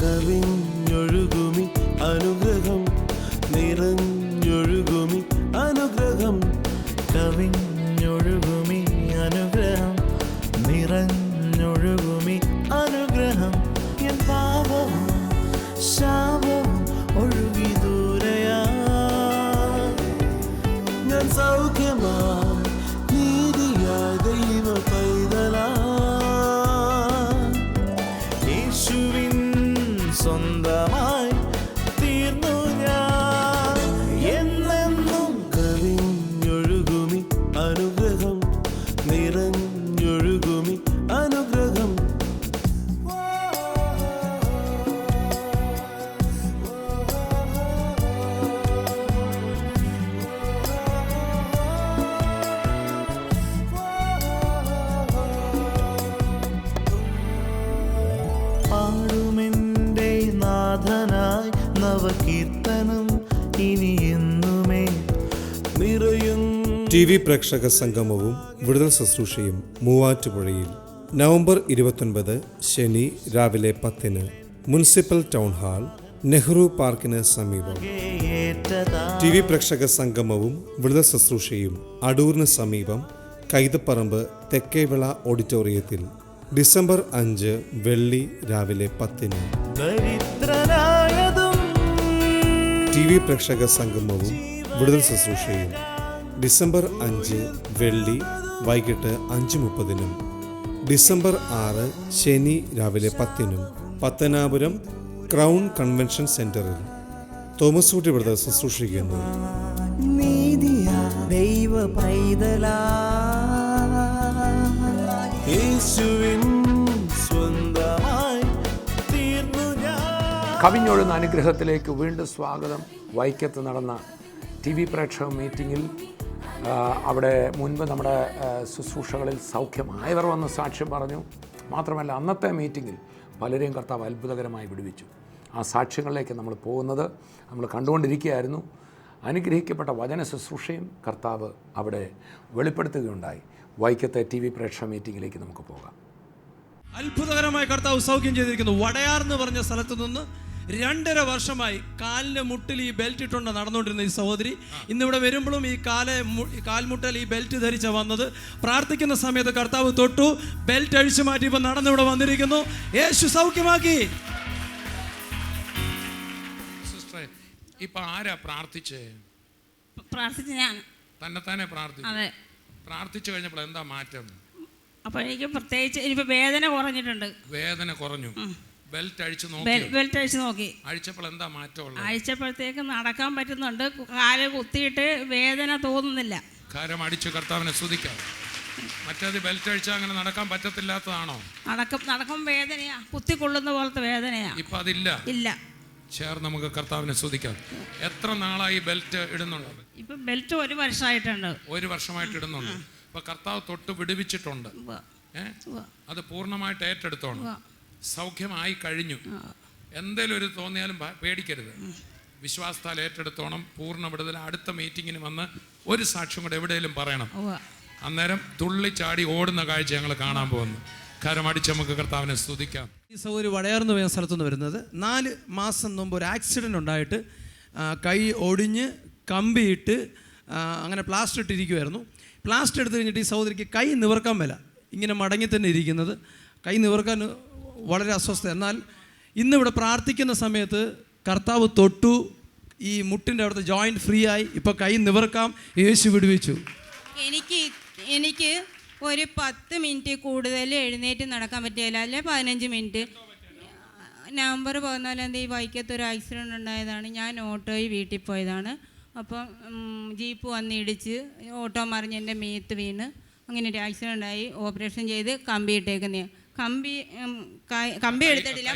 കവിഞ്ഞൊഴുകുമി അനുഗ്രഹം നിറഞ്ഞൊഴുകുമി അനുഗ്രഹം കവിഞ്ഞൊഴുകുമി അനുഗ്രഹം നിറഞ്ഞൊഴുകുമി അനുഗ്രഹം എൻ പാപവും ശാപവും ഒഴുകി ദൂരയാ ഞാൻ സൗഖ്യമാ നീതിയാ ദൈവ പൈതലാ യേശുവിൻ സ്വന്തമായി തീർന്നു ഞാൻ എന്നെന്നും കവിഞ്ഞൊഴുകുമി അനുഗ്രഹം നിറഞ്ഞൊഴുകുമി അനുഗ്രഹം പാടുമെൻ്റെ നാഥനായി നവകീർത്തനം ഇനി എന്നുമേ നിറയും. ടി വി പ്രേക്ഷക സംഗമവും വിടുതൽ ശുശ്രൂഷയും മൂവാറ്റുപുഴയിൽ നവംബർ 29 ശനി രാവിലെ 10 മുനിസിപ്പൽ ടൗൺ ഹാൾ, നെഹ്റു പാർക്കിന് സമീപം. ടി വി പ്രേക്ഷക സംഗമവും വിടുതൽ ശുശ്രൂഷയും അടൂരിന് സമീപം കൈതപ്പറമ്പ് തെക്കേവിള ഓഡിറ്റോറിയത്തിൽ ഡിസംബർ 5 വെള്ളി രാവിലെ 10. ടി വി പ്രേക്ഷക സംഗമവും വിടുതൽ ശുശ്രൂഷയും ഡിസംബർ 5 വെള്ളി വൈകിട്ട് 5:30, ഡിസംബർ 6 ശനി രാവിലെ 10 പത്തനാപുരം ക്രൗൺ കൺവെൻഷൻ സെന്ററിൽ തോമസ് ഊട്ടി ബ്രദർ ശുശ്രൂഷിക്കുന്നു. കവിഞ്ഞൊഴുന്ന അനുഗ്രഹത്തിലേക്ക് വീണ്ടും സ്വാഗതം. വൈക്കത്ത് നടന്ന ടി വി പ്രേക്ഷക മീറ്റിങ്ങിൽ അവിടെ മുൻപ് നമ്മുടെ ശുശ്രൂഷകളിൽ സൗഖ്യമായവർ വന്ന് സാക്ഷ്യം പറഞ്ഞു. മാത്രമല്ല അന്നത്തെ മീറ്റിങ്ങിൽ പലരെയും കർത്താവ് അത്ഭുതകരമായി വിടുവിച്ചു. ആ സാക്ഷ്യങ്ങളിലേക്ക് നമ്മൾ പോകുന്നത് നമ്മൾ കണ്ടുകൊണ്ടിരിക്കുകയായിരുന്നു. അനുഗ്രഹിക്കപ്പെട്ട വചന ശുശ്രൂഷയും കർത്താവ് അവിടെ വെളിപ്പെടുത്തുകയുണ്ടായി. വൈക്കത്തെ ടി വി പ്രേക്ഷക മീറ്റിങ്ങിലേക്ക് നമുക്ക് പോകാം. അത്ഭുതകരമായി കർത്താവ് സൗഖ്യം ചെയ്തിരിക്കുന്നു. വടയാർ എന്ന് പറഞ്ഞ സ്ഥലത്തു നിന്ന് 2.5 വർഷമായി കാലിൻ്റെ മുട്ടിൽ ഈ ബെൽറ്റ് ഇട്ടുകൊണ്ട് നടന്നുകൊണ്ടിരുന്ന ഈ സഹോദരി ഇന്നിവിടെ വരുമ്പോഴും ഈ കാൽമുട്ടൽ ഈ ബെൽറ്റ് ധരിച്ച വന്നത്. പ്രാർത്ഥിക്കുന്ന സമയത്ത് കർത്താവ് തൊട്ടു, ബെൽറ്റ് അഴിച്ചു മാറ്റി ഇപ്പം നടന്നിവിടെ വന്നിരിക്കുന്നു. യേശു സൗഖ്യമാക്കി. സിസ്റ്ററെ, ഇപ്പൊ ആരാ പ്രാർത്ഥിച്ചേ? പ്രാർത്ഥിച്ചു ഞാൻ തന്നെ പ്രാർത്ഥിച്ചു. അതെ. പ്രാർത്ഥിച്ചു കഴിഞ്ഞപ്പോൾ എന്താ മാറ്റം? അപ്പോൾ എനിക്ക് പ്രത്യേകിച്ച് ഇനിയിപ്പോൾ വേദന കുറഞ്ഞിട്ടുണ്ട്. വേദന കുറഞ്ഞു. ബെൽറ്റ് അഴിച്ചു നോക്കി. അഴിച്ചപ്പോൾ എന്താ മാറ്റമുള്ളത്? അഴിച്ചപ്പോഴത്തേക്ക് നടക്കാൻ പറ്റുന്നുണ്ട്. കാല് കുത്തിയിട്ട് വേദന തോന്നുന്നില്ല. കാരം അടിച്ചു കർത്താവിനെ സ്തുതിക്കാം. മറ്റേത് ബെൽറ്റ് അഴിച്ചാൽ അങ്ങനെ നടക്കാൻ പറ്റത്തില്ലാത്തതാണോ? നടക്കും വേദനയാ, കുത്തിക്കൊള്ളുന്ന പോലത്തെ വേദനയാ. ഇപ്പൊ അതില്ല. ഇല്ല. ചേർന്ന് നമുക്ക് കർത്താവിനെ സ്തുതിക്കാം. എത്ര നാളായി ബെൽറ്റ് ഇടുന്നുണ്ട്? ഇപ്പൊ ബെൽറ്റ് 1 വർഷമായിട്ടുണ്ട്. 1 വർഷമായിട്ട് ഇടുന്നുണ്ട്. ഇപ്പൊ കർത്താവ് തൊട്ട് വിടുവിച്ചിട്ടുണ്ട്. അത് പൂർണ്ണമായിട്ട് ഏറ്റെടുത്തോണം. സൗഖ്യമായി കഴിഞ്ഞു. എന്തേലും ഒരു തോന്നിയാലും പേടിക്കരുത്. വിശ്വാസത്താൽ ഏറ്റെടുത്തോണം. പൂർണ്ണ വിടുതൽ. അടുത്ത മീറ്റിങ്ങിന് വന്ന് ഒരു സാക്ഷ്യം കൂടെ എവിടെയെങ്കിലും പറയണം. അന്നേരം തുള്ളിച്ചാടി ഓടുന്ന കാഴ്ച ഞങ്ങൾ കാണാൻ പോകുന്നു. കരമടിച്ച് നമുക്ക് കർത്താവിനെ സ്തുതിക്കാം. ഈ സൗകര്യം വടയാർന്ന് പോയ സ്ഥലത്തുനിന്ന് വരുന്നത് 4 മാസം മുമ്പ് ഒരു ആക്സിഡൻ്റ് ഉണ്ടായിട്ട് കൈ ഒടിഞ്ഞ് കമ്പിയിട്ട് അങ്ങനെ പ്ലാസ്റ്റർ ഇട്ടിരിക്കുമായിരുന്നു. പ്ലാസ്റ്റർ എടുത്തു കഴിഞ്ഞിട്ട് ഈ സഹോദരിക്ക് കൈ നിവർക്കാൻ മേല, ഇങ്ങനെ മടങ്ങി തന്നെ ഇരിക്കുന്നത്. കൈ നിവർക്കാൻ വളരെ അസ്വസ്ഥ. എന്നാൽ ഇന്നിവിടെ പ്രാർത്ഥിക്കുന്ന സമയത്ത് കർത്താവ് തൊട്ടു, ഈ മുട്ടിൻ്റെ അവിടുത്തെ ജോയിൻറ്റ് ഫ്രീ ആയി. ഇപ്പോൾ കൈ നിവർക്കാം. യേശു വിടുവിച്ചു. എനിക്ക് ഒരു 10 മിനിറ്റ് കൂടുതൽ എഴുന്നേറ്റ് നടക്കാൻ പറ്റിയില്ല. അല്ലെ 15 മിനിറ്റ്. നവംബർ 14 വൈക്കത്ത് ഒരു ആക്സിഡൻറ്റ് ഉണ്ടായതാണ്. ഞാൻ ഓട്ടോയിൽ വീട്ടിൽ പോയതാണ്. അപ്പം ജീപ്പ് വന്ന് ഇടിച്ച് ഓട്ടോ മറിഞ്ഞ് എൻ്റെ മേത്ത് വീണ് അങ്ങനെ ഒരു ആക്സിഡൻ്റ് ഉണ്ടായി. ഓപ്പറേഷൻ ചെയ്ത് കമ്പി ഇട്ടേക്കുന്ന. കമ്പി എടുത്തിട്ടില്ല.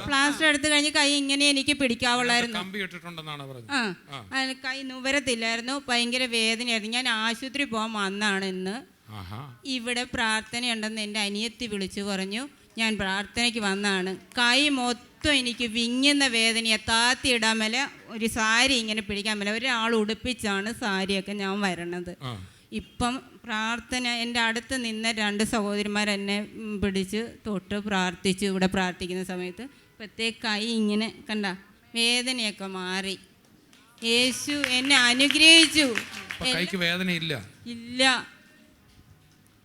പ്ലാസ്റ്റർ എടുത്തു കഴിഞ്ഞ് കൈ ഇങ്ങനെ എനിക്ക് പിടിക്കാവുള്ളായിരുന്നു. കൈ നുവരത്തില്ലായിരുന്നു. ഭയങ്കര വേദനയായിരുന്നു. ഞാൻ ആശുപത്രി പോകാൻ വന്നാണ് ഇന്ന്. ഇവിടെ പ്രാർത്ഥനയുണ്ടെന്ന് എൻ്റെ അനിയത്തി വിളിച്ചു പറഞ്ഞു. ഞാൻ പ്രാർത്ഥനയ്ക്ക് വന്നാണ്. കൈ മൊത്തം എനിക്ക് വിങ്ങുന്ന വേദനയെ താത്തിയിടാൻ മേല, ഒരു സാരി ഇങ്ങനെ പിടിക്കാൻ മേല. ഒരാൾ ഉടുപ്പിച്ചാണ് സാരിയൊക്കെ ഞാൻ വരണത്. ഇപ്പം പ്രാർത്ഥന, എൻ്റെ അടുത്ത് നിന്ന 2 സഹോദരിമാർ എന്നെ പിടിച്ച് തൊട്ട് പ്രാർത്ഥിച്ചു. ഇവിടെ പ്രാർത്ഥിക്കുന്ന സമയത്ത് പ്രത്യേക കൈ ഇങ്ങനെ കണ്ട വേദനയൊക്കെ മാറി. യേശു എന്നെ അനുഗ്രഹിച്ചു. കൈക്ക് വേദനയില്ല? ഇല്ല.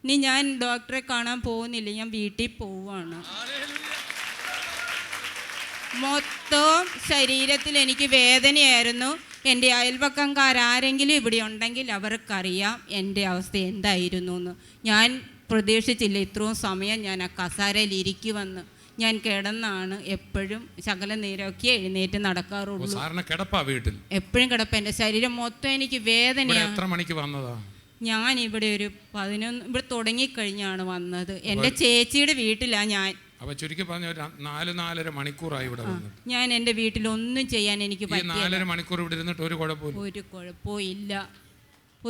ഇനി ഞാൻ ഡോക്ടറെ കാണാൻ പോകുന്നില്ല, ഞാൻ വീട്ടിൽ പോവാണ്. മൊത്തം ശരീരത്തിൽ എനിക്ക് വേദനയായിരുന്നു. എൻ്റെ അയൽപക്കംകാരെങ്കിലും ഇവിടെ ഉണ്ടെങ്കിൽ അവർക്കറിയാം എൻ്റെ അവസ്ഥ എന്തായിരുന്നു എന്ന്. ഞാൻ പ്രതീക്ഷിച്ചില്ല ഇത്രയും സമയം ഞാൻ ആ കസാരയിൽ ഇരിക്കുമെന്ന്. ഞാൻ കിടന്നാണ് എപ്പോഴും ശകല നേരമൊക്കെ എഴുന്നേറ്റ് നടക്കാറുള്ളൂ. എപ്പോഴും കിടപ്പ. എൻ്റെ ശരീരം മൊത്തം എനിക്ക് വേദനയാണ്. എത്ര മണിക്ക് വന്നതാ? ഞാൻ ഇവിടെ ഒരു 11 ഇവിടെ തുടങ്ങിക്കഴിഞ്ഞാണ് വന്നത്. എൻ്റെ ചേച്ചിയുടെ വീട്ടിലാണ് ഞാൻ. അപ്പൊ ചുരുക്കി പറഞ്ഞ 4-4.5 മണിക്കൂറായി ഇവിടെ വന്നത്. ഞാൻ എൻ്റെ വീട്ടിൽ ഒന്നും ചെയ്യാൻ എനിക്ക് പറ്റില്ല. 4.5 മണിക്കൂർ ഇവിടെ ഇരുന്നിട്ട് ഒരു കുഴപ്പമില്ല? ഒരു കുഴപ്പവും ഇല്ല.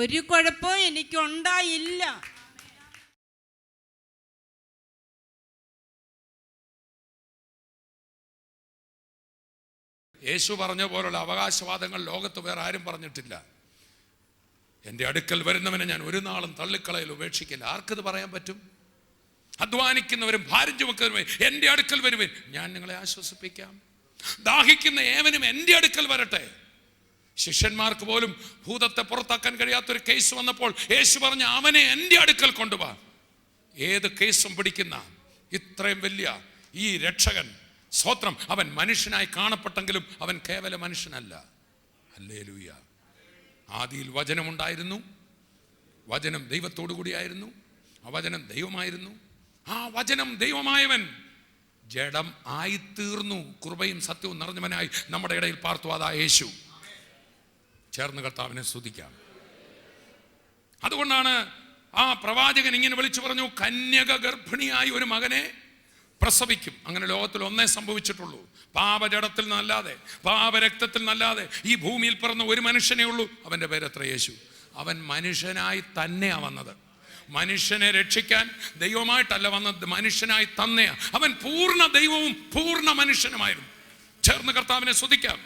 ഒരു കുഴപ്പവും എനിക്കുണ്ടായില്ല. യേശു പറഞ്ഞ പോലുള്ള അവകാശവാദങ്ങൾ ലോകത്ത് വേറെ ആരും പറഞ്ഞിട്ടില്ല. എൻ്റെ അടുക്കൽ വരുന്നവനെ ഞാൻ ഒരു നാളും തള്ളിക്കളയിൽ ഉപേക്ഷിക്കില്ല. ആർക്കത് പറയാൻ പറ്റും? അധ്വാനിക്കുന്നവരും ഭാരം ചുമക്കുന്നവരും എൻ്റെ അടുക്കൽ വരുവൻ, ഞാൻ നിങ്ങളെ ആശ്വസിപ്പിക്കാം. ദാഹിക്കുന്ന ഏവനും എൻ്റെ അടുക്കൽ വരട്ടെ. ശിഷ്യന്മാർക്ക് പോലും ഭൂതത്തെ പുറത്താക്കാൻ കഴിയാത്തൊരു കേസ് വന്നപ്പോൾ യേശു പറഞ്ഞ അവനെ എൻ്റെ അടുക്കൽ കൊണ്ടുപോവാ. ഏത് കേസും പിടിക്കുന്ന ഇത്രയും വലിയ ഈ രക്ഷകൻ, സ്തോത്രം, അവൻ മനുഷ്യനായി കാണപ്പെട്ടെങ്കിലും അവൻ കേവല മനുഷ്യനല്ല. ഹല്ലേലൂയ. ആദിയിൽ വചനമുണ്ടായിരുന്നു, വചനം ദൈവത്തോടു കൂടിയായിരുന്നു, ആ വചനം ദൈവമായിരുന്നു. ആ വചനം ദൈവമായവൻ ജഡം ആയിത്തീർന്നു, കൃപയും സത്യവും നിറഞ്ഞവനായി നമ്മുടെ ഇടയിൽ പാർത്തു. അതാ യേശു. ചേർന്ന് കർത്താവിനെ സ്തുതിക്കാം. അതുകൊണ്ടാണ് ആ പ്രവാചകൻ ഇങ്ങനെ വിളിച്ചു പറഞ്ഞു, കന്യക ഗർഭിണിയായി ഒരു മകനെ പ്രസവിക്കും. അങ്ങനെ ലോകത്തിൽ ഒന്നേ സംഭവിച്ചിട്ടുള്ളൂ. പാപജടത്തിൽ നിന്നല്ലാതെ, പാപരക്തത്തിൽ നിന്നല്ലാതെ ഈ ഭൂമിയിൽ പിറന്ന ഒരു മനുഷ്യനേ ഉള്ളൂ. അവൻ്റെ പേരെത്ര? യേശു. അവൻ മനുഷ്യനായി തന്നെയാണ് വന്നത്. മനുഷ്യനെ രക്ഷിക്കാൻ ദൈവമായിട്ടല്ല വന്നത്, മനുഷ്യനായി തന്നെയാ. അവൻ പൂർണ്ണ ദൈവവും പൂർണ്ണ മനുഷ്യനുമായിരുന്നു. ചേർന്ന് കർത്താവിനെ സ്തുതിക്കാം.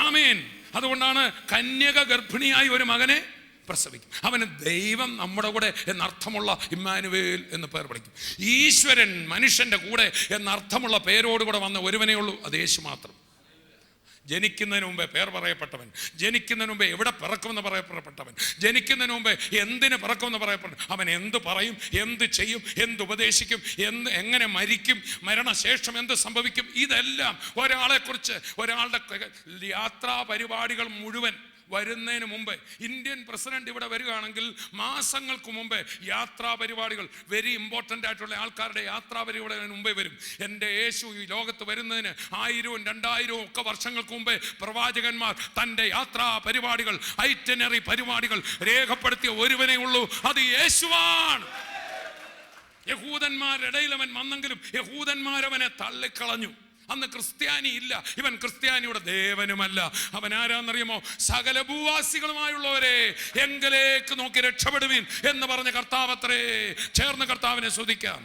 ആമേൻ. അതുകൊണ്ടാണ് കന്യക ഗർഭിണിയായി ഒരു മകനെ പ്രസവിക്കും. അവന് ദൈവം നമ്മുടെ കൂടെ എന്നർത്ഥമുള്ള ഇമ്മാനുവേൽ എന്ന് പേർ വിളിക്കും. ഈശ്വരൻ മനുഷ്യൻ്റെ കൂടെ എന്നർത്ഥമുള്ള പേരോടുകൂടെ വന്ന ഒരുവനേ ഉള്ളൂ, അത് യേശു മാത്രം. ജനിക്കുന്നതിന് മുമ്പേ പേർ പറയപ്പെട്ടവൻ, ജനിക്കുന്നതിന് മുമ്പേ എവിടെ പിറക്കുമെന്ന് പറയപ്പെട്ടവൻ, ജനിക്കുന്നതിന് മുമ്പേ എന്തിന് പിറക്കുമെന്ന് പറയപ്പെട്ടവൻ. അവൻ എന്ത് പറയും, എന്ത് ചെയ്യും, എന്ത് ഉപദേശിക്കും, എങ്ങനെ മരിക്കും, മരണശേഷം എന്ത് സംഭവിക്കും, ഇതെല്ലാം ഒരാളെക്കുറിച്ച്, ഒരാളുടെ യാത്രാ പരിപാടികൾ മുഴുവൻ വരുന്നതിന് മുമ്പേ. ഇന്ത്യൻ പ്രസിഡന്റ് ഇവിടെ വരികയാണെങ്കിൽ മാസങ്ങൾക്ക് മുമ്പേ യാത്രാ പരിപാടികൾ, വെരി ഇമ്പോർട്ടൻ്റ് ആയിട്ടുള്ള ആൾക്കാരുടെ യാത്രാ പരിപാടികൾ മുമ്പേ വരും. എൻ്റെ യേശു ഈ ലോകത്ത് വരുന്നതിന് 1000-ഉം 2000-ഉം ഒക്കെ വർഷങ്ങൾക്ക് മുമ്പേ പ്രവാചകന്മാർ തൻ്റെ യാത്രാ പരിപാടികൾ, ഐറ്റിനറി പരിപാടികൾ രേഖപ്പെടുത്തിയ ഒരുവനേ ഉള്ളൂ, അത് യേശുവാണ്. യഹൂദന്മാരുടെ ഇടയിൽ അവൻ വന്നെങ്കിലും യഹൂദന്മാരവനെ തള്ളിക്കളഞ്ഞു. അന്ന് ക്രിസ്ത്യാനി ഇല്ല. ഇവൻ ക്രിസ്ത്യാനിയുടെ ദേവനുമല്ല. അവൻ ആരാന്നറിയുമോ? സകല ഭൂവാസികളുമായുള്ളവരെ എങ്കിലേക്ക് നോക്കി രക്ഷപ്പെടുവീൻ എന്ന് പറഞ്ഞ കർത്താവത്രേ. ചേർന്ന് കർത്താവിനെ സ്തുതിക്കാം.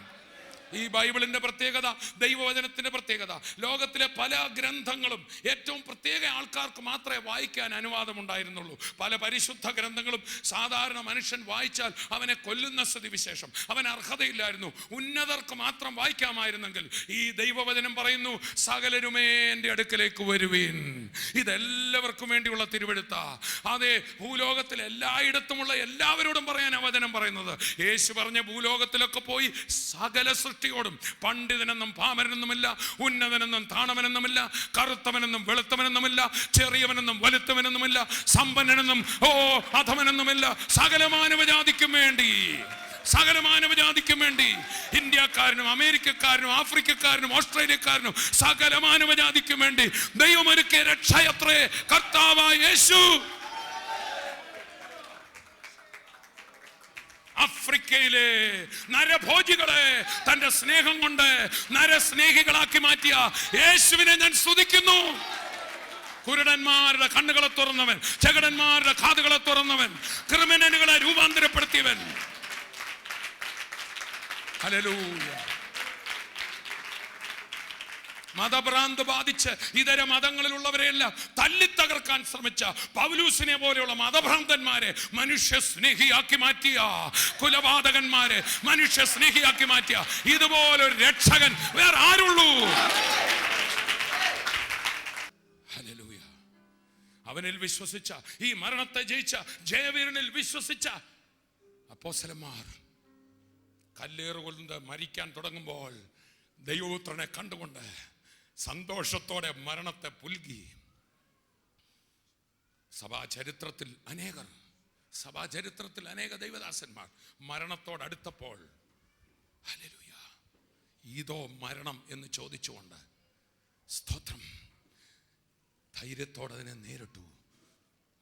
ഈ ബൈബിളിൻ്റെ പ്രത്യേകത, ദൈവവചനത്തിൻ്റെ പ്രത്യേകത, ലോകത്തിലെ പല ഗ്രന്ഥങ്ങളും ഏറ്റവും പ്രത്യേക ആൾക്കാർക്ക് മാത്രമേ വായിക്കാൻ അനുവാദമുണ്ടായിരുന്നുള്ളൂ. പല പരിശുദ്ധ ഗ്രന്ഥങ്ങളും സാധാരണ മനുഷ്യൻ വായിച്ചാൽ അവനെ കൊല്ലുന്ന സ്ഥിതിവിശേഷം, അവൻ അർഹതയില്ലായിരുന്നു. ഉന്നതർക്ക് മാത്രം വായിക്കാമായിരുന്നെങ്കിൽ ഈ ദൈവവചനം പറയുന്നു, സകലരുമേ എൻ്റെ അടുക്കലേക്ക് വരുവീൻ. ഇതെല്ലാവർക്കും വേണ്ടിയുള്ള തിരുവെഴുത്ത. അതെ, ഭൂലോകത്തിൽ എല്ലായിടത്തുമുള്ള എല്ലാവരോടും പറയാൻ വചനം പറയുന്നത്. യേശു പറഞ്ഞ ഭൂലോകത്തിലൊക്കെ പോയി സകല സൃഷ്ടിയോടും, പണ്ഡിതനെന്നും പാമരനെന്നുമില്ല, ഉന്നതനെന്നും താണവനെന്നുമില്ല, കറുത്തവനെന്നും വെളുത്തവനെന്നുമില്ല, ചെറിയവനെന്നും വലുത്തവനെന്നുമില്ല, സമ്പന്നനെന്നും അധമനെന്നുമില്ല, സകല മാനവജാതിക്കും വേണ്ടി, സകല മാനവജാതിക്കും വേണ്ടി, ഇന്ത്യക്കാരനും അമേരിക്കക്കാരനും ആഫ്രിക്കക്കാരനും ഓസ്ട്രേലിയക്കാരനും സകല മാനവജാതിക്കും വേണ്ടി ദൈവമൊരുക്കിയ രക്ഷയത്രേ കർത്താവായ യേശു. ആഫ്രിക്കയിലെ നരഭോജികളെ തന്റെ സ്നേഹം കൊണ്ട് നരസ്നേഹികളാക്കി മാറ്റിയ യേശുവിനെ ഞാൻ സ്തുതിക്കുന്നു. കുരുടന്മാരുടെ കണ്ണുകളെ തുറന്നവൻ, ചെകടന്മാരുടെ കാതുകളെ തുറന്നവൻ, ക്രിമിനലുകളെ രൂപാന്തരപ്പെടുത്തിയവൻ. ഹല്ലേലൂയ. മതഭ്രാന്ത് ബാധിച്ച് ഇതര മതങ്ങളിലുള്ളവരെയെല്ലാം തല്ലിത്തകർക്കാൻ ശ്രമിച്ച പൗലൂസിനെ പോലെയുള്ള മതഭ്രാന്തന്മാരെ മനുഷ്യ സ്നേഹിയാക്കി മാറ്റിയ, കുലപാതകന്മാരെ മനുഷ്യ സ്നേഹിയാക്കി മാറ്റിയ ഇതുപോലൊരു രക്ഷകൻ വേറെ ആരുള്ളൂ? ഹല്ലേലൂയ. അവനിൽ വിശ്വസിച്ച, ഈ മരണത്തെ ജയിച്ച ജയവീരനിൽ വിശ്വസിച്ച അപ്പോസ്തലന്മാർ കല്ലേറുകൊണ്ട് മരിക്കാൻ തുടങ്ങുമ്പോൾ ദൈവപുത്രനെ കണ്ടുകൊണ്ട് സന്തോഷത്തോടെ മരണത്തെ പുൽകി. സഭാചരിത്രത്തിൽ അനേക ദൈവദാസന്മാർ മരണത്തോടടുത്തപ്പോൾ ഹല്ലേലൂയ ഇതോ മരണം എന്ന് ചോദിച്ചുകൊണ്ട് സ്തോത്രം ധൈര്യത്തോടെ അതിനെ നേരിട്ടു.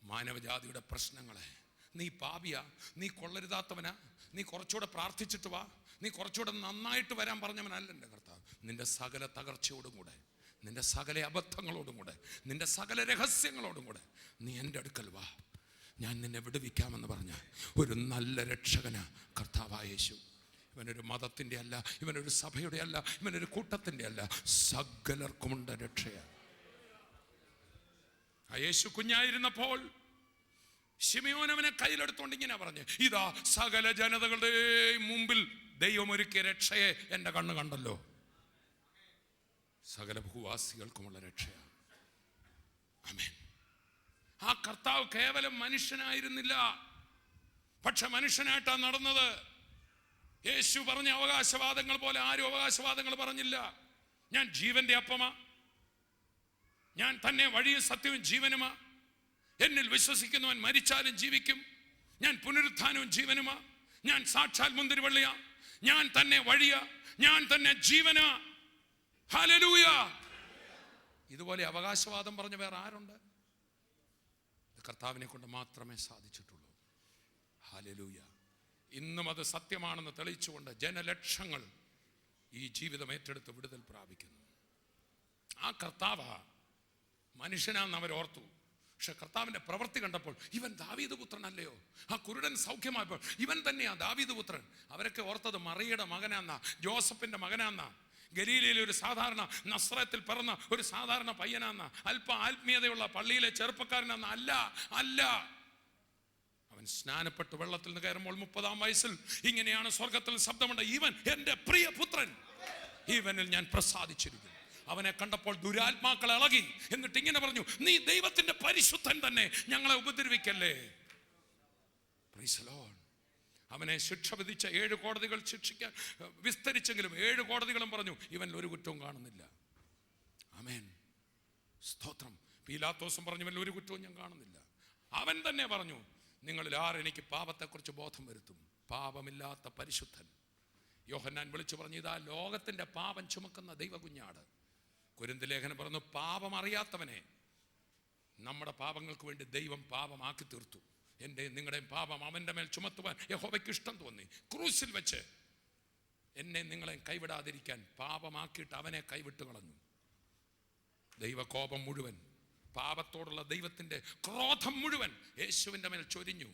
മാനവജാതിയുടെ പ്രശ്നങ്ങളെ, നീ പാപിയാ, നീ കൊള്ളരുതാത്തവനാ, നീ കുറച്ചുകൂടെ പ്രാർത്ഥിച്ചിട്ട് വാ, നീ കുറച്ചുകൂടെ നന്നായിട്ട് വരാൻ പറഞ്ഞവനല്ല എൻ്റെ കർത്താവ്. നിന്റെ സകല തകർച്ചയോടും കൂടെ, നിന്റെ സകല അബദ്ധങ്ങളോടും കൂടെ, നിന്റെ സകല രഹസ്യങ്ങളോടും കൂടെ നീ എൻ്റെ അടുക്കൽ വാ, ഞാൻ നിന്നെ വിടുവിക്കാമെന്ന് പറഞ്ഞ ഒരു നല്ല രക്ഷകനാ കർത്താവായ യേശു. ഇവനൊരു മതത്തിൻ്റെ അല്ല, ഇവനൊരു സഭയുടെ അല്ല, ഇവനൊരു കൂട്ടത്തിൻ്റെ അല്ല, സകലർക്കുമുണ്ട് രക്ഷയാണ്. ആ യേശു കുഞ്ഞായിരുന്നപ്പോൾ ശിമയോൻ അവനെ കയ്യിലെടുത്തോണ്ട് ഇങ്ങനെ പറഞ്ഞു, ഇതാ സകല ജനതകളുടെയും മുമ്പിൽ ദൈവമൊരുക്കിയ രക്ഷയെ എൻ്റെ കണ്ണ് കണ്ടല്ലോ. സകല ഭൂവാസികൾക്കുമുള്ള രക്ഷയാണ്. ആമേൻ. ആ കർത്താവ് കേവലം മനുഷ്യനായിരുന്നില്ല, പക്ഷെ മനുഷ്യനായിട്ടാണ് നടന്നത്. യേശു പറഞ്ഞ അവകാശവാദങ്ങൾ പോലെ ആരും അവകാശവാദങ്ങൾ പറഞ്ഞില്ല. ഞാൻ ജീവന്റെ അപ്പമാ, ഞാൻ തന്നെ വഴിയും സത്യവും ജീവനുമാ, എന്നിൽ വിശ്വസിക്കുന്നവൻ മരിച്ചാലും ജീവിക്കും, ഞാൻ പുനരുത്ഥാനവും ജീവനുമാ, ഞാൻ സാക്ഷാൽ മുന്തിരിവള്ളിയാ, ഞാൻ തന്നെ വഴിയാ, ഞാൻ തന്നെ ജീവനാ. ഹല്ലേലൂയ. ഇതുപോലെ അവകാശവാദം പറഞ്ഞ വേറെ ആരുണ്ട്? കർത്താവിനെ കൊണ്ട് മാത്രമേ സാധിച്ചിട്ടുള്ളൂ. ഹല്ലേലൂയ. ഇന്നും അത് സത്യമാണെന്ന് തെളിയിച്ചുകൊണ്ട് ജനലക്ഷങ്ങൾ ഈ ജീവിതം ഏറ്റെടുത്ത് വിടുതൽ പ്രാപിക്കുന്നു. ആ കർത്താവ് മനുഷ്യനാണെന്ന് അവരോർത്തു. പക്ഷെ കർത്താവിൻ്റെ പ്രവൃത്തി കണ്ടപ്പോൾ ഇവൻ ദാവീദ് പുത്രനല്ലയോ? ആ കുരുടൻ സൗഖ്യമായപ്പോൾ ഇവൻ തന്നെയാ ദാവീദ് പുത്രൻ. അവരൊക്കെ ഓർത്തത് മറിയയുടെ മകനാന്നാ, ജോസഫിൻ്റെ മകനാന്നാ, ഗലീലയിലെ ഒരു സാധാരണ നസ്രത്തിൽ പിറന്ന ഒരു സാധാരണ പയ്യനാന്ന, അല്പ ആത്മീയതയുള്ള പള്ളിയിലെ ചെറുപ്പക്കാരനാന്ന. അല്ല. അവൻ സ്നാനപ്പെട്ട് വെള്ളത്തിൽ നിന്ന് കയറുമ്പോൾ 30-ാം വയസ്സിൽ ഇങ്ങനെയാണ് സ്വർഗത്തിൽ ശബ്ദമുണ്ട്, ഇവൻ എൻ്റെ പ്രിയ പുത്രൻ, ഇവനിൽ ഞാൻ പ്രസാദിച്ചിരിക്കുന്നു. അവനെ കണ്ടപ്പോൾ ദുരാത്മാക്കൾ ഇളകി. എന്നിട്ട് ഇങ്ങനെ പറഞ്ഞു, നീ ദൈവത്തിന്റെ പരിശുദ്ധൻ തന്നെ, ഞങ്ങളെ ഉപദ്രവിക്കല്ലേ. Price the Lord. അവനെ ശിക്ഷ വിധിച്ച 7 കോടതികൾ ശിക്ഷിക്കാൻ വിസ്തരിച്ചെങ്കിലും 7 കോടതികളും പറഞ്ഞു ഇവനിൽ ഒരു കുറ്റവും കാണുന്നില്ല. ആമേൻ. സ്തോത്രം. പീലാത്തോസും പറഞ്ഞു ഇവനിൽ ഒരു കുറ്റവും ഞാൻ കാണുന്നില്ല. അവൻ തന്നെ പറഞ്ഞു, നിങ്ങളിൽ ആരെനിക്ക് പാപത്തെക്കുറിച്ച് ബോധം വരുത്തും? പാപമില്ലാത്ത പരിശുദ്ധൻ. യോഹന്നാൻ വിളിച്ചു പറഞ്ഞു, ഇതാ ലോകത്തിന്റെ പാപം ചുമക്കുന്ന ദൈവകുഞ്ഞാട്. കൊരിന്ത്യർ ലേഖനം പറഞ്ഞു, പാപം അറിയാത്തവനെ നമ്മുടെ പാപങ്ങൾക്ക് വേണ്ടി ദൈവം പാപമാക്കി തീർത്തു. എൻ്റെയും നിങ്ങളുടെയും പാപം അവൻ്റെ മേൽ ചുമത്തുവാൻ യഹോവയ്ക്ക് ഇഷ്ടം തോന്നി. ക്രൂസിൽ വെച്ച് എന്നെ നിങ്ങളെ കൈവിടാതിരിക്കാൻ പാപമാക്കിയിട്ട് അവനെ കൈവിട്ട് കളഞ്ഞു. ദൈവകോപം മുഴുവൻ, പാപത്തോടുള്ള ദൈവത്തിൻ്റെ ക്രോധം മുഴുവൻ യേശുവിൻ്റെ മേൽ ചൊരിഞ്ഞു.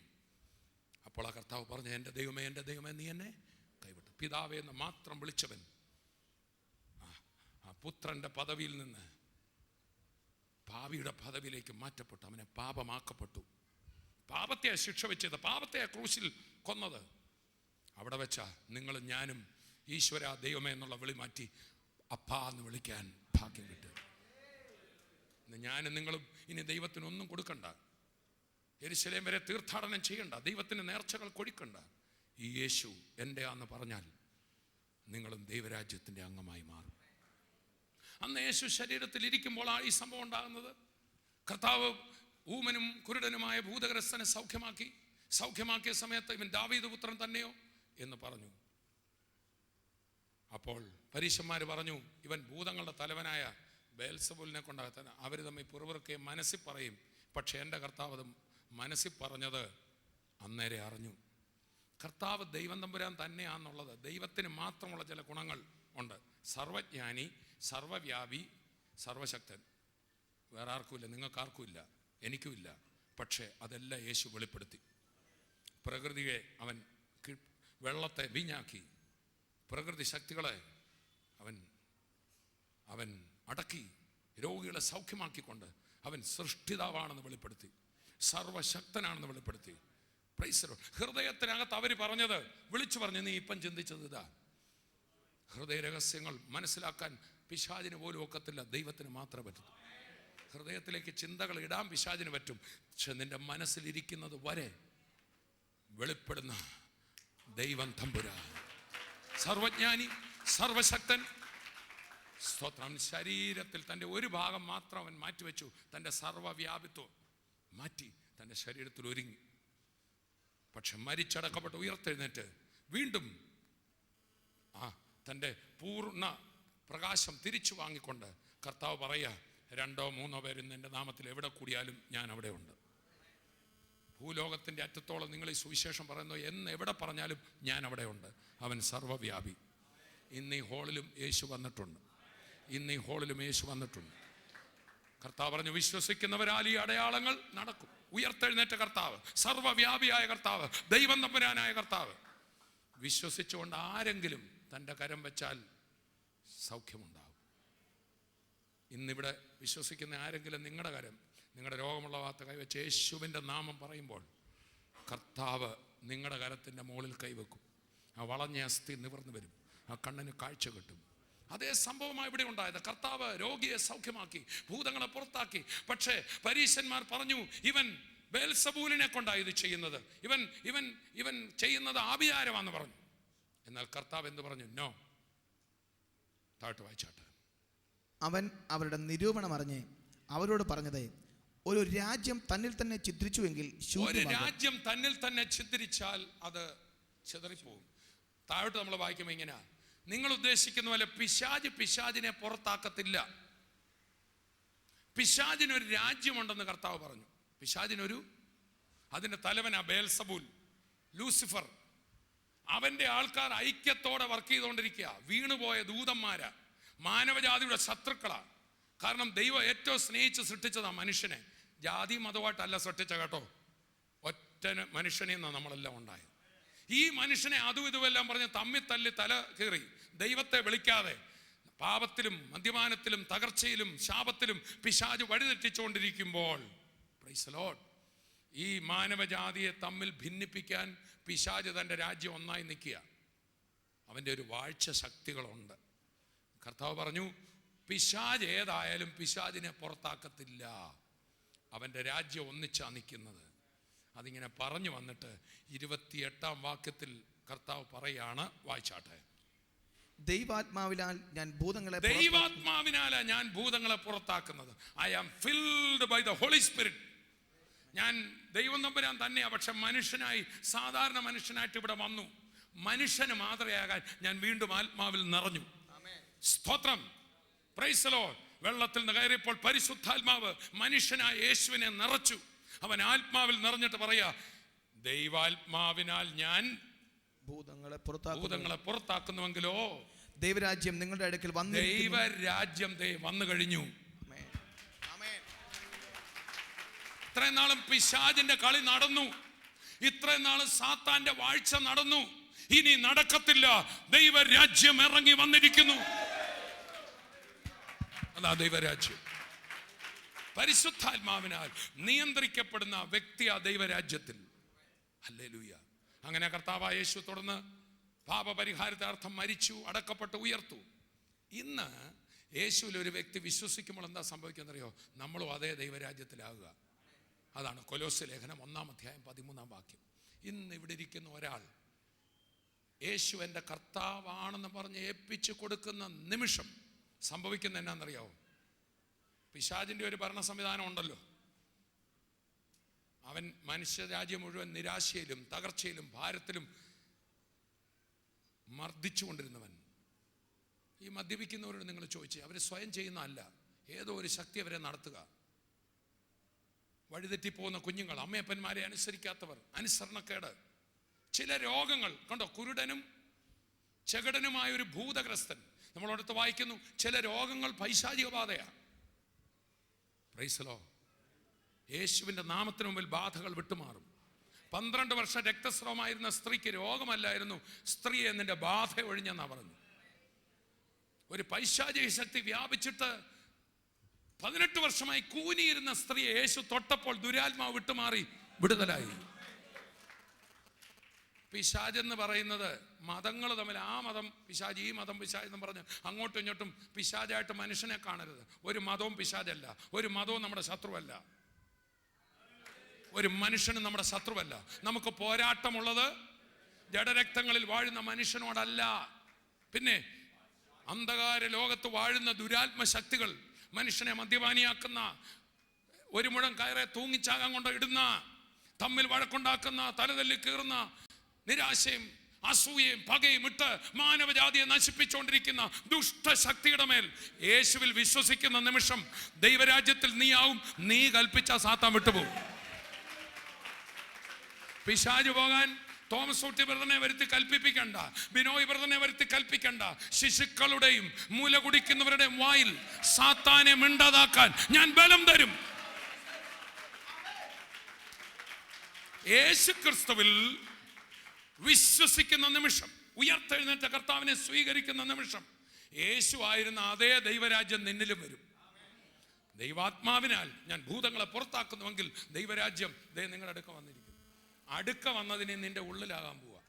അപ്പോൾ ആ കർത്താവ് പറഞ്ഞു, എൻ്റെ ദൈവമേ, എൻ്റെ ദൈവമേ, നീ എന്നെ കൈവിട്ടു. പിതാവേ എന്ന് മാത്രം വിളിച്ചവൻ ആ പുത്രൻ്റെ പദവിയിൽ നിന്ന് പാപിയുടെ പദവിയിലേക്ക് മാറ്റപ്പെട്ടു. അവനെ പാപമാക്കപ്പെട്ടു. പാപത്തെ ശിക്ഷ വെച്ചത്, പാപത്തെ ക്രൂശിൽ കൊന്നത്. അവിടെ വെച്ചാ നിങ്ങളും ഞാനും ഈശ്വര ദൈവമേ എന്നുള്ള വിളി മാറ്റി അപ്പാ എന്ന് വിളിക്കാൻ ഭാഗ്യം കിട്ടും. ഞാനും നിങ്ങളും ഇനി ദൈവത്തിനൊന്നും കൊടുക്കണ്ട, യെരൂശലേം വരെ തീർത്ഥാടനം ചെയ്യണ്ട, ദൈവത്തിന് നേർച്ചകൾ കൊടുക്കണ്ട. ഈ യേശു എൻ്റെ ആന്ന് പറഞ്ഞാൽ നിങ്ങളും ദൈവരാജ്യത്തിൻ്റെ അംഗമായി മാറും. അന്ന് യേശു ശരീരത്തിൽ ഇരിക്കുമ്പോഴാണ് ഈ സംഭവം ഉണ്ടാകുന്നത്. കർത്താവ് ഊമനും കുരുടനുമായ ഭൂതഗ്രസ്തനെ സൗഖ്യമാക്കിയ സമയത്ത് ഇവൻ ദാവീദ് പുത്രൻ തന്നെയോ എന്ന് പറഞ്ഞു. അപ്പോൾ പരീശന്മാർ പറഞ്ഞു, ഇവൻ ഭൂതങ്ങളുടെ തലവനായ ബേൽസബൂലിനെ കൊണ്ടാകത്ത. അവർ തമ്മിൽ പിറുപിറുക്കുകയും മനസ്സിൽ പറയും. പക്ഷേ എൻ്റെ കർത്താവ് അത് മനസ്സിൽ പറഞ്ഞത് അന്നേരെ അറിഞ്ഞു. കർത്താവ് ദൈവം തമ്പുരാൻ തന്നെയാണെന്നുള്ളത് ദൈവത്തിന് മാത്രമുള്ള ചില ഗുണങ്ങൾ ഉണ്ട്. സർവജ്ഞാനി, സർവവ്യാപി, സർവശക്തൻ. വേറെ ആർക്കുമില്ല, നിങ്ങൾക്കാർക്കുമില്ല, എനിക്കുമില്ല. പക്ഷേ അതെല്ലാം യേശു വെളിപ്പെടുത്തി. പ്രകൃതിയെ അവൻ വെള്ളത്തെ വീഞ്ഞാക്കി, പ്രകൃതി ശക്തികളെ അവൻ അടക്കി രോഗികളെ സൗഖ്യമാക്കിക്കൊണ്ട് അവൻ സൃഷ്ടിതാവാണെന്ന് വെളിപ്പെടുത്തി, സർവശക്തനാണെന്ന് വെളിപ്പെടുത്തി. Praise the Lord. ഹൃദയത്തിനകത്ത് അവർ പറഞ്ഞത്, വിളിച്ചു പറഞ്ഞു, നീ ഇപ്പം ചിന്തിച്ചത് ഇതാ. ഹൃദയ രഹസ്യങ്ങൾ മനസ്സിലാക്കാൻ പിശാചിന് പോലും ഒക്കത്തില്ല, ദൈവത്തിന് മാത്രമേ പറ്റൂ. ഹൃദയത്തിലേക്ക് ചിന്തകൾ ഇടാൻ പിശാചിന് പറ്റും, പക്ഷെ നിന്റെ മനസ്സിലിരിക്കുന്നത് വരെ വെളിപ്പെടുന്ന ദൈവം തമ്പുരാൻ, സർവജ്ഞാനി, സർവശക്തൻ. സ്തോത്രം. ശരീരത്തിൽ തൻ്റെ ഒരു ഭാഗം മാത്രം അവൻ മാറ്റിവെച്ചു, തൻ്റെ സർവ്വവ്യാപിത്വം മാറ്റി തൻ്റെ ശരീരത്തിൽ ഒരുങ്ങി. പക്ഷെ മരിച്ചടക്കപ്പെട്ട് ഉയർത്തെഴുന്നേറ്റ് വീണ്ടും തൻ്റെ പൂർണ്ണ പ്രകാശം തിരിച്ചു വാങ്ങിക്കൊണ്ട് കർത്താവ് പറയുക, 2 or 3 പേരും എൻ്റെ നാമത്തിൽ എവിടെ കൂടിയാലും ഞാൻ അവിടെ ഉണ്ട്. ഭൂലോകത്തിൻ്റെ അറ്റത്തോളം നിങ്ങൾ ഈ സുവിശേഷം പറയുന്നു എന്ന് എവിടെ പറഞ്ഞാലും ഞാൻ അവിടെ ഉണ്ട്. അവൻ സർവ്വവ്യാപി. ഇന്ന് ഈ ഹോളിലും യേശു വന്നിട്ടുണ്ട്. ഇന്ന് ഈ ഹോളിലും യേശു വന്നിട്ടുണ്ട്. കർത്താവ് പറഞ്ഞു, വിശ്വസിക്കുന്നവരാൽ ഈ അടയാളങ്ങൾ നടക്കും. ഉയർത്തെഴുന്നേറ്റ കർത്താവ്, സർവ്വവ്യാപിയായ കർത്താവ്, ദൈവം തമ്പുരാനായ കർത്താവ്. വിശ്വസിച്ചുകൊണ്ട് ആരെങ്കിലും തൻ്റെ കരം വെച്ചാൽ സൗഖ്യമുണ്ടാകും. ഇന്നിവിടെ വിശ്വസിക്കുന്ന ആരെങ്കിലും നിങ്ങളുടെ കരം, നിങ്ങളുടെ രോഗമുള്ള ഭാഗത്ത് കൈവച്ച് യേശുവിൻ്റെ നാമം പറയുമ്പോൾ കർത്താവ് നിങ്ങളുടെ കരത്തിൻ്റെ മുകളിൽ കൈവെക്കും. ആ വളഞ്ഞ അസ്ഥി നിവർന്നു വരും, ആ കണ്ണിന് കാഴ്ച കിട്ടും. അതേ സംഭവമാണ് ഇവിടെ ഉണ്ടായത്. കർത്താവ് രോഗിയെ സൗഖ്യമാക്കി, ഭൂതങ്ങളെ പുറത്താക്കി. പക്ഷേ പരീശന്മാർ പറഞ്ഞു, ഇവൻ ബേൽസബൂലിനെ കൊണ്ടാണ് ഇത് ചെയ്യുന്നത്, ഇവൻ ചെയ്യുന്നത് ആഭിചാരമാണെന്ന് പറഞ്ഞു. എന്നാൽ കർത്താവ് എന്ത് പറഞ്ഞു? നോ. താഴ്ത്ത് വായിച്ചാട്ട്. അവൻ അവരുടെ നിരൂപണം അറിഞ്ഞ് അവരോട് പറഞ്ഞത്, ഒരു രാജ്യം തന്നിൽ തന്നെ ചിത്രിച്ചുവെങ്കിൽ, ഒരു രാജ്യം തന്നിൽ തന്നെ ചിത്രിച്ചാൽ അത് ചിതറിപ്പോവും. താഴോട്ട് നമ്മൾ വായിക്കുമ്പോൾ ഇങ്ങനെ, നിങ്ങൾ ഉദ്ദേശിക്കുന്ന പോലെ പിശാചിനെ പുറത്താക്കത്തില്ല. പിശാചിനൊരു രാജ്യമുണ്ടെന്ന് കർത്താവ് പറഞ്ഞു. അതിൻ്റെ തലവനാ ബേൽസബൂൽ, ലൂസിഫർ. അവൻ്റെ ആൾക്കാർ ഐക്യത്തോടെ വർക്ക് ചെയ്തുകൊണ്ടിരിക്കുക. വീണുപോയ ദൂതന്മാരാ, മാനവജാതിയുടെ ശത്രുക്കളാ. കാരണം ദൈവം ഏറ്റവും സ്നേഹിച്ച് സൃഷ്ടിച്ചതാ മനുഷ്യനെ. ജാതി മതമായിട്ടല്ല സൃഷ്ടിച്ച കേട്ടോ, ഒറ്റ മനുഷ്യനെ നിന്നാണ് നമ്മളെല്ലാം ഉണ്ടായത്. ഈ മനുഷ്യനെ അതും ഇതുമെല്ലാം പറഞ്ഞ് തമ്മിത്തല്ലി തല കീറി ദൈവത്തെ വിളിക്കാതെ പാപത്തിലും മദ്യപാനത്തിലും തകർച്ചയിലും ശാപത്തിലും പിശാച് വഴിതെറ്റിച്ചുകൊണ്ടിരിക്കുമ്പോൾ, പ്രൈസ് ദി ലോർഡ്, ഈ മാനവജാതിയെ തമ്മിൽ ഭിന്നിപ്പിക്കാൻ പിശാച് തൻ്റെ രാജ്യം ഒന്നായി നിൽക്കുക. അവൻ്റെ ഒരു വാഴ്ച ശക്തികളുണ്ട്. കർത്താവ് പറഞ്ഞു, പിശാച് ഏതായാലും പിശാചിനെ പുറത്താക്കത്തില്ല. അവൻ്റെ രാജ്യം ഒന്നിച്ചാണ് നിൽക്കുന്നത്. അതിങ്ങനെ പറഞ്ഞു വന്നിട്ട് 28ാം വാക്യത്തിൽ കർത്താവ് പറയാണ്, വായിച്ചാട്ടെ. ദൈവാത്മാവിനാലാണ് ഞാൻ ഭൂതങ്ങളെ പുറത്താക്കുന്നത്. I am filled by the Holy Spirit. ഞാൻ ദൈവം തമ്പുരാൻ തന്നെയാണ്, പക്ഷെ മനുഷ്യനായി, സാധാരണ മനുഷ്യനായിട്ട് ഇവിടെ വന്നു. മനുഷ്യന് മാതൃകയാകാൻ ഞാൻ വീണ്ടും ആത്മാവിൽ നിറഞ്ഞു. സ്തോത്രം. Price the Lord. വെള്ളത്തിൽ നിന്ന് കയറിയപ്പോൾ പരിശുദ്ധാത്മാവ് മനുഷ്യനായ യേശുവിനെ നിറച്ചു. അവൻ ആത്മാവിൽ നിറഞ്ഞിട്ട് പറയാ, ദൈവാത്മാവിനാൽ ഞാൻ ഭൂതങ്ങളെ പുറത്താക്കുന്നുവെങ്കിലോ ദൈവരാജ്യം നിങ്ങളുടെ അടുക്കൽ വന്നു. ദൈവരാജ്യം വന്നു കഴിഞ്ഞു. ഇത്രയും നാളും പിശാചിന്റെ കളി നടന്നു, ഇത്രയും നാളും സാത്താന്റെ വാഴ്ച നടന്നു. ഇനി നടക്കത്തില്ല. ദൈവരാജ്യം ഇറങ്ങി വന്നിരിക്കുന്നു. അതാ ദൈവരാജ്യം. പരിശുദ്ധാത്മാവിനാൽ നിയന്ത്രിക്കപ്പെടുന്ന വ്യക്തി ആ ദൈവരാജ്യത്തിൽ. ഹല്ലേലൂയ. അങ്ങനെ കർത്താവായ യേശു തുടർന്ന് പാപപരിഹാരത്താർത്ഥം മരിച്ചു, അടക്കപ്പെട്ട് ഉയർത്തു. ഇന്ന് യേശുവിൽ ഒരു വ്യക്തി വിശ്വസിക്കുമ്പോൾ എന്താ സംഭവിക്കുന്നറിയോ? നമ്മളും അതേ ദൈവരാജ്യത്തിലാകുക. അതാണ് കൊലോസ്യ ലേഖനം 1-ാം അധ്യായം 13-ാം വാക്യം. ഇന്ന് ഇവിടെ ഇരിക്കുന്ന ഒരാൾ യേശു എൻ്റെ കർത്താവാണെന്ന് പറഞ്ഞ് ഏൽപ്പിച്ചു കൊടുക്കുന്ന നിമിഷം സംഭവിക്കുന്ന എന്നാണെന്നറിയാവോ? പിശാചിൻ്റെ ഒരു ഭരണ സംവിധാനം ഉണ്ടല്ലോ. അവൻ മനുഷ്യരാജ്യം മുഴുവൻ നിരാശയിലും തകർച്ചയിലും ഭാരത്തിലും മർദ്ദിച്ചു കൊണ്ടിരുന്നവൻ. ഈ മദ്യപിക്കുന്നവരോട് നിങ്ങൾ ചോദിച്ചേ, അവർ സ്വയം ചെയ്യുന്നതല്ല, ഏതോ ഒരു ശക്തി അവരെ നടത്തുക. വഴിതെറ്റിപ്പോകുന്ന കുഞ്ഞുങ്ങൾ, അമ്മയപ്പന്മാരെ അനുസരിക്കാത്തവർ, അനുസരണക്കേട്, ചില രോഗങ്ങൾ കണ്ടോ. കുരുടനും ചെകടനുമായ ഒരു ഭൂതഗ്രസ്തൻ. നമ്മളടുത്ത് വായിക്കുന്നു, ചില രോഗങ്ങൾ പൈശാചിക ബാധയാണ്. Price the Lord. യേശുവിൻ്റെ നാമത്തിന് മുമ്പിൽ ബാധകൾ വിട്ടുമാറും. 12 വർഷം രക്തസ്രവമായിരുന്ന സ്ത്രീക്ക് രോഗമല്ലായിരുന്നു, സ്ത്രീ എന്നിൻ്റെ ബാധ ഒഴിഞ്ഞെന്നാ പറഞ്ഞു. ഒരു പൈശാചിക ശക്തി വ്യാപിച്ചിട്ട് 18 വർഷമായി കൂനിയിരുന്ന സ്ത്രീയെ യേശു തൊട്ടപ്പോൾ ദുരാത്മാവ് വിട്ടുമാറി വിടുതലായി. പിശാചെന്ന് പറയുന്നത് മതങ്ങൾ തമ്മിൽ, ആ മതം പിശാജ്, ഈ മതം പിശാജ് എന്ന് പറഞ്ഞ് അങ്ങോട്ടും ഇങ്ങോട്ടും പിശാചായിട്ട് മനുഷ്യനെ കാണരുത്. ഒരു മതവും പിശാചല്ല, ഒരു മതവും നമ്മുടെ ശത്രുവല്ല, ഒരു മനുഷ്യനും നമ്മുടെ ശത്രുവല്ല. നമുക്ക് പോരാട്ടമുള്ളത് ജഡരക്തങ്ങളിൽ വാഴുന്ന മനുഷ്യനോടല്ല. പിന്നെ അന്ധകാര ലോകത്ത് വാഴുന്ന ദുരാത്മ ശക്തികൾ, മനുഷ്യനെ മദ്യപാനിയാക്കുന്ന, ഒരു മുഴം കയറെ തൂങ്ങിച്ചാകാൻ കൊണ്ട് ഇടുന്ന, തമ്മിൽ വഴക്കുണ്ടാക്കുന്ന, തലതല്ലി കീറുന്ന, നിരാശയും അസൂയയും പകയും ഇട്ട് മാനവജാതിയെ നശിപ്പിച്ചുകൊണ്ടിരിക്കുന്ന ദുഷ്ടശക്തിയുടെ മേൽ യേശുവിൽ വിശ്വസിക്കുന്ന നിമിഷം ദൈവരാജ്യത്തിൽ നീയാവും. നീ കൽപ്പിച്ച സാത്താൻ വിട്ടുപോകും. പിശാച് പോകാൻ തോമസ് ഊട്ടി ബ്രദറിനെ വരുത്തി കൽപ്പിപ്പിക്കണ്ട, ബിനോയ് ബ്രദറിനെ വരുത്തി കൽപ്പിക്കണ്ട. ശിശുക്കളുടെയും മൂല കുടിക്കുന്നവരുടെയും വായിൽ സാത്താനെ മിണ്ടാതാക്കാൻ ഞാൻ ബലം തരും. യേശു ക്രിസ്തുവിൽ വിശ്വസിക്കുന്ന നിമിഷം, ഉയർത്തെഴുന്നേറ്റ കർത്താവിനെ സ്വീകരിക്കുന്ന നിമിഷം, യേശു ആയിരുന്ന അതേ ദൈവരാജ്യം നിന്നിലും വരും. ദൈവാത്മാവിനാൽ ഞാൻ ഭൂതങ്ങളെ പുറത്താക്കുന്നുവെങ്കിൽ ദൈവരാജ്യം നിങ്ങളുടെ അടുക്ക വന്നിരിക്കും. അടുക്ക വന്നതിന് നിന്റെ ഉള്ളിലാകാൻ പോവാ.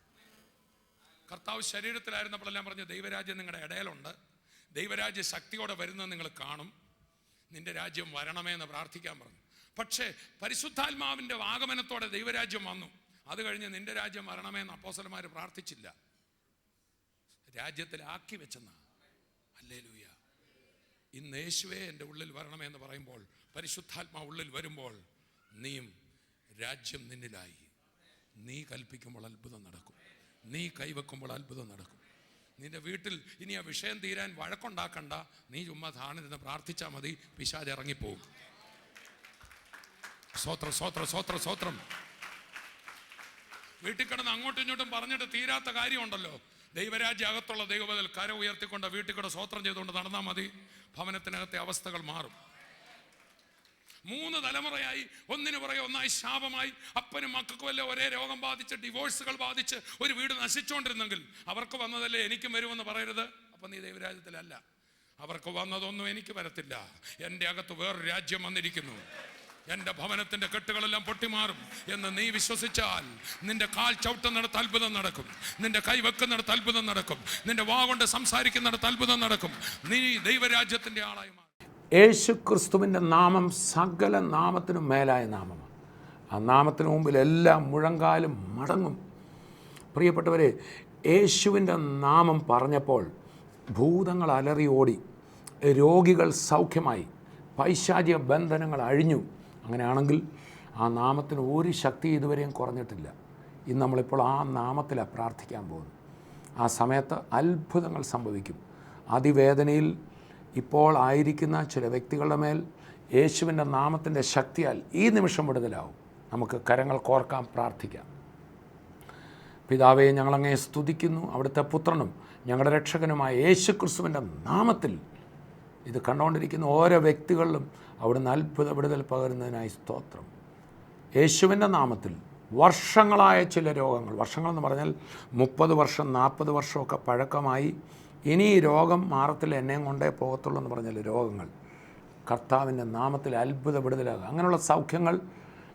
കർത്താവ് ശരീരത്തിലായിരുന്നപ്പോഴെല്ലാം പറഞ്ഞു, ദൈവരാജ്യം നിങ്ങളുടെ ഇടയിലുണ്ട്, ദൈവരാജ്യ ശക്തിയോടെ വരുന്നത് നിങ്ങൾ കാണും, നിന്റെ രാജ്യം വരണമേ എന്ന് പ്രാർത്ഥിക്കാൻ പറഞ്ഞു. പക്ഷേ പരിശുദ്ധാത്മാവിൻ്റെ ആഗമനത്തോടെ ദൈവരാജ്യം വന്നു. അത് കഴിഞ്ഞ് നിന്റെ രാജ്യം വരണമേ എന്ന് അപ്പോസ്തലന്മാർ പ്രാർത്ഥിച്ചില്ല, രാജ്യത്തിലാക്കി വെച്ചെന്ന. ഹല്ലേലൂയ. ഇന്ന് യേശുവേ എൻ്റെ ഉള്ളിൽ വരണമേ എന്ന് പറയുമ്പോൾ, പരിശുദ്ധാത്മാ ഉള്ളിൽ വരുമ്പോൾ, നീയും രാജ്യം നിന്നിലായി. നീ കൽപ്പിക്കുമ്പോൾ അത്ഭുതം നടക്കും, നീ കൈവെക്കുമ്പോൾ അത്ഭുതം നടക്കും. നിന്റെ വീട്ടിൽ ഇനി ആ വിഷയം തീരാൻ വഴക്കുണ്ടാക്കണ്ട, നീ ചുമ്മാ താണിരുന്ന് പ്രാർത്ഥിച്ചാൽ മതി, പിശാച് ഇറങ്ങിപ്പോകും. സ്വോത്രം സ്വോത്രം സ്വോത്രം സ്വോത്രം. വീട്ടിൽ കിടന്ന് അങ്ങോട്ടും ഇങ്ങോട്ടും പറഞ്ഞിട്ട് തീരാത്ത കാര്യമുണ്ടല്ലോ, ദൈവരാജ്യ അകത്തുള്ള ദൈവബദൽ കര ഉയർത്തിക്കൊണ്ട് വീട്ടിൽ കൂടെ സ്വോത്രം ചെയ്തുകൊണ്ട് നടന്നാൽ മതി, ഭവനത്തിനകത്തെ അവസ്ഥകൾ മാറും. 3 തലമുറയായി ഒന്നിനു പുറകെ ഒന്നായി ശാപമായി, അപ്പനും മക്കൾക്കും വല്ല ഒരേ രോഗം ബാധിച്ച്, ഡിവോഴ്സുകൾ ബാധിച്ച് ഒരു വീട് നശിച്ചുകൊണ്ടിരുന്നെങ്കിൽ അവർക്ക് വന്നതല്ലേ എനിക്കും വരുമെന്ന് പറയരുത്. അപ്പം നീ ദൈവരാജ്യത്തിലല്ല. അവർക്ക് വന്നതൊന്നും എനിക്ക് വരത്തില്ല, എൻ്റെ അകത്ത് വേറൊരു രാജ്യം വന്നിരിക്കുന്നു, എൻ്റെ ഭവനത്തിൻ്റെ കെട്ടുകളെല്ലാം പൊട്ടിമാറും എന്ന് നീ വിശ്വസിച്ചാൽ നിന്റെ കാൽ ചവിട്ടുന്നിടത്ത് അത്ഭുതം നടക്കും, നിന്റെ കൈ വെക്കുന്നിടത്ത് അത്ഭുതം നടക്കും, നിന്റെ വാ കൊണ്ട് സംസാരിക്കുന്നിടത്ത് അത്ഭുതം നടക്കും. നീ ദൈവരാജ്യത്തിൻ്റെ ആളായി മാറും. യേശു ക്രിസ്തുവിൻ്റെ നാമം സകല നാമത്തിനും മേലായ നാമമാണ്. ആ നാമത്തിന് മുമ്പിൽ എല്ലാ മുഴങ്കാലും മടങ്ങും. പ്രിയപ്പെട്ടവരെ, യേശുവിൻ്റെ നാമം പറഞ്ഞപ്പോൾ ഭൂതങ്ങൾ അലറി ഓടി, രോഗികൾ സൗഖ്യമായി, പൈശാചിക ബന്ധനങ്ങൾ അഴിഞ്ഞു. അങ്ങനെയാണെങ്കിൽ ആ നാമത്തിന് ഒരു ശക്തി ഇതുവരെയും കുറഞ്ഞിട്ടില്ല. ഇന്ന് നമ്മളിപ്പോൾ ആ നാമത്തിലാണ് പ്രാർത്ഥിക്കാൻ പോകുന്നത്. ആ സമയത്ത് അത്ഭുതങ്ങൾ സംഭവിക്കും. അതിവേദനയിൽ ഇപ്പോൾ ആയിരിക്കുന്ന ചില വ്യക്തികളുടെ മേൽ യേശുവിൻ്റെ നാമത്തിൻ്റെ ശക്തിയാൽ ഈ നിമിഷം വിടുതലാവും. നമുക്ക് കരങ്ങൾ കോർക്കാം, പ്രാർത്ഥിക്കാം. പിതാവേ, ഞങ്ങളങ്ങേ സ്തുതിക്കുന്നു. അവിടുത്തെ പുത്രനും ഞങ്ങളുടെ രക്ഷകനുമായ യേശു ക്രിസ്തുവിൻ്റെ നാമത്തിൽ ഇത് കണ്ടുകൊണ്ടിരിക്കുന്ന ഓരോ വ്യക്തികളിലും അവിടുന്ന് അത്ഭുത വിടുതൽ പകരുന്നതിനായി സ്തോത്രം. യേശുവിൻ്റെ നാമത്തിൽ വർഷങ്ങളായ ചില രോഗങ്ങൾ, വർഷങ്ങളെന്ന് പറഞ്ഞാൽ 30 വർഷം 40 വർഷമൊക്കെ പഴക്കമായി, ഇനി ഈ രോഗം മാറത്തില്ല, എന്നെയും കൊണ്ടേ പോകത്തുള്ളൂ എന്ന് പറഞ്ഞാൽ രോഗങ്ങൾ കർത്താവിൻ്റെ നാമത്തിൽ അത്ഭുത വിടുതലാകുക. അങ്ങനെയുള്ള സൗഖ്യങ്ങൾ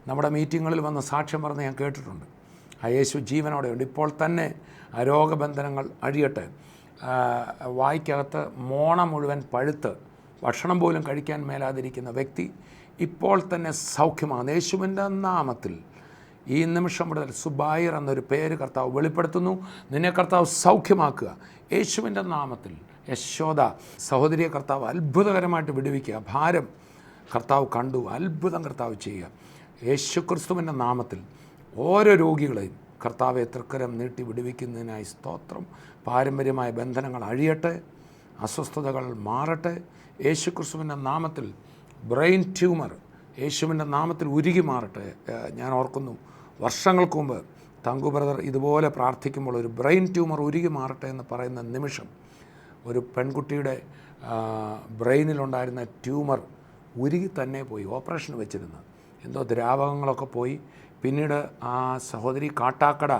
നമ്മുടെ മീറ്റിങ്ങുകളിൽ വന്ന് സാക്ഷ്യം പറഞ്ഞ് ഞാൻ കേട്ടിട്ടുണ്ട്. ആ യേശു ജീവനോടെയുണ്ട്. ഇപ്പോൾ തന്നെ ആ രോഗബന്ധനങ്ങൾ അഴിയട്ടെ. വായ്ക്കകത്ത് മോണ മുഴുവൻ പഴുത്ത് ഭക്ഷണം പോലും കഴിക്കാൻ മേലാതിരിക്കുന്ന വ്യക്തി ഇപ്പോൾ തന്നെ സൗഖ്യമാണ്. യേശുവിൻ്റെ നാമത്തിൽ ഈ നിമിഷം മുതൽ സുബായിർ എന്നൊരു പേര് കർത്താവ് വെളിപ്പെടുത്തുന്നു. നിന്നെ കർത്താവ് സൗഖ്യമാക്കുക യേശുവിൻ്റെ നാമത്തിൽ. യശോദ സഹോദരിയെ കർത്താവ് അത്ഭുതകരമായിട്ട് വിടുവിക്കുക. ഭാരം കർത്താവ് കണ്ടു, അത്ഭുതം കർത്താവ് ചെയ്യുക. യേശു ക്രിസ്തുവിൻ്റെ നാമത്തിൽ ഓരോ രോഗികളെയും കർത്താവെ തൃക്കരം നീട്ടി വിടുവിക്കുന്നതിനായി സ്തോത്രം. പാരമ്പര്യമായ ബന്ധനങ്ങൾ അഴിയട്ടെ, അസ്വസ്ഥതകൾ മാറട്ടെ. യേശു ക്രിസ്തുവിൻ്റെ നാമത്തിൽ ബ്രെയിൻ ട്യൂമർ യേശുവിൻ്റെ നാമത്തിൽ ഉരുകി മാറട്ടെ. ഞാൻ ഓർക്കുന്നു, വർഷങ്ങൾക്ക് മുമ്പ് തങ്കു ബ്രദർ ഇതുപോലെ പ്രാർത്ഥിക്കുമ്പോൾ ഒരു ബ്രെയിൻ ട്യൂമർ ഉരുകി മാറട്ടെ എന്ന് പറയുന്ന നിമിഷം ഒരു പെൺകുട്ടിയുടെ ബ്രെയിനിലുണ്ടായിരുന്ന ട്യൂമർ ഉരുകി തന്നെ പോയി. ഓപ്പറേഷൻ വെച്ചിരുന്നു, എന്തോ ദ്രാവകങ്ങളൊക്കെ പോയി. പിന്നീട് ആ സഹോദരി കാട്ടാക്കട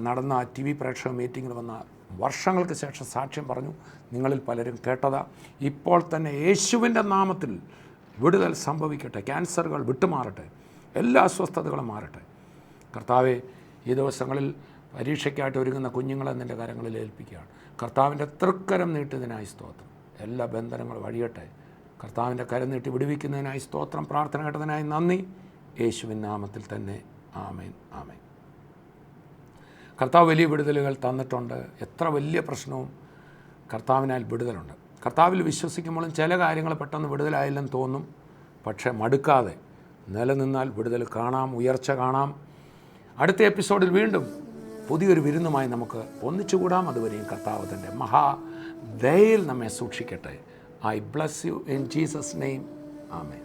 നടന്ന TV പ്രേക്ഷക മീറ്റിങ്ങിൽ വന്ന വർഷങ്ങൾക്ക് ശേഷം സാക്ഷ്യം പറഞ്ഞു. നിങ്ങളിൽ പലരും കേട്ടതാ. ഇപ്പോൾ തന്നെ യേശുവിൻ്റെ നാമത്തിൽ വിടുതൽ സംഭവിക്കട്ടെ. ക്യാൻസറുകൾ വിട്ടുമാറട്ടെ. എല്ലാ അസ്വസ്ഥതകളും മാറട്ടെ. കർത്താവെ, ഈ ദിവസങ്ങളിൽ പരീക്ഷയ്ക്കായിട്ട് ഒരുങ്ങുന്ന കുഞ്ഞുങ്ങളെ നിൻ്റെ കരങ്ങളിൽ ഏൽപ്പിക്കുകയാണ്. കർത്താവിൻ്റെ തൃക്കരം നീട്ടിയതിനായി സ്തോത്രം. എല്ലാ ബന്ധനങ്ങളും വഴിയട്ടെ. കർത്താവിൻ്റെ കരം നീട്ടി വിടുവിക്കുന്നതിനായി സ്തോത്രം. പ്രാർത്ഥന കേട്ടതിനായി നന്ദി. യേശുവിൻ നാമത്തിൽ തന്നെ ആമേൻ, ആമേൻ. കർത്താവ് വലിയ വിടുതലുകൾ തന്നിട്ടുണ്ട്. എത്ര വലിയ പ്രശ്നവും കർത്താവിനാൽ വിടുതലുണ്ട്. കർത്താവിൽ വിശ്വസിക്കുമ്പോഴും ചില കാര്യങ്ങൾ പെട്ടെന്ന് വിടുതലായില്ലെന്ന് തോന്നും. പക്ഷേ മടുക്കാതെ നിലനിന്നാൽ വിടുതൽ കാണാം, ഉയർച്ച കാണാം. അടുത്ത എപ്പിസോഡിൽ വീണ്ടും പുതിയൊരു വിരുന്നുമായി നമുക്ക് ഒന്നിച്ചുകൂടാം. അതുവരെയും കർത്താവ് തൻ്റെ മഹാദയയിൽ നമ്മെ സൂക്ഷിക്കട്ടെ. I bless you in Jesus name. ആമേൻ.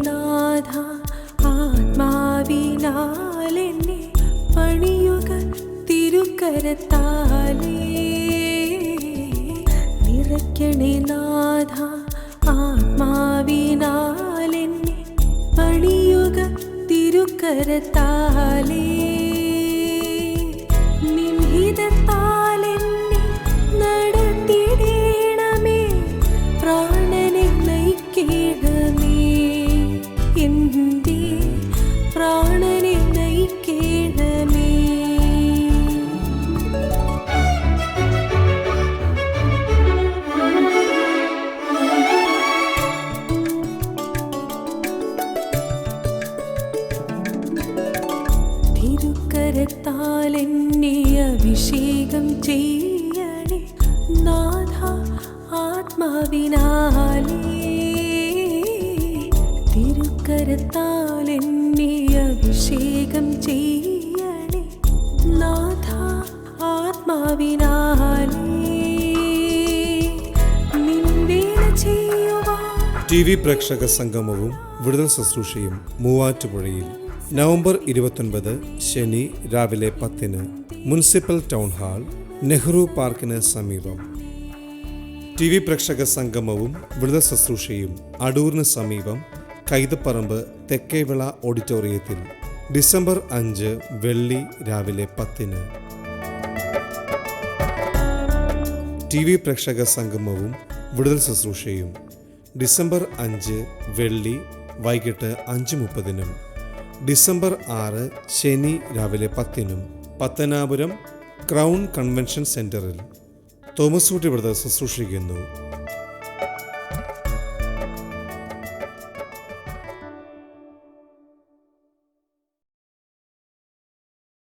നാഥ ആത്മാവിനാലെന്നെ പണിയുക തിരുക്കരത്താലേ. നിറയ്ക്കണേ നാഥ ആത്മാവിനാലെന്നെ പണിയുക തിരുക്കരത്താലേ. നിൻഹിതത്താലെന്നെ നടത്തിടേണമേ. പ്രാണനെ നയിക്കേണമേ. എൻ്റെ പ്രാണനെ നയിക്കേണമേ. തിരുക്കരത്താൽ എന്നെ അഭിഷേകം ചെയ്യണേ നാഥ ആത്മാവിനാലേ. തിരുക്കരത്താൽ എന്നെ അഭിഷേകം ചെയ്യണേ നാഥ ആത്മാവിനാലേ. നിൻവേല ചെയ്യുവാൻ TV പ്രേക്ഷക സംഗമവും വിടുതൽ ശുശ്രൂഷയും മൂവാറ്റുപുഴയിൽ നവംബർ 29 ശനി രാവിലെ 10 മുനിസിപ്പൽ ടൗൺ ഹാൾ, നെഹ്റു പാർക്കിന് സമീപം. TV പ്രേക്ഷക സംഗമവും വിടുതൽ ശുശ്രൂഷയും അടൂരിന് സമീപം കൈതപ്പറമ്പ് തെക്കേവിള ഓഡിറ്റോറിയത്തിൽ ഡിസംബർ 5 വെള്ളി രാവിലെ 10. TV പ്രേക്ഷക സംഗമവും വിടുതൽ ശുശ്രൂഷയും ഡിസംബർ 5 വെള്ളി വൈകിട്ട് 5:30, ഡിസംബർ 6 ശനി രാവിലെ 10 പത്തനാപുരം ക്രൗൺ കൺവെൻഷൻ സെൻറ്ററിൽ തോമസ് കുട്ടി ബ്രദർ ശുശ്രൂഷിക്കുന്നു.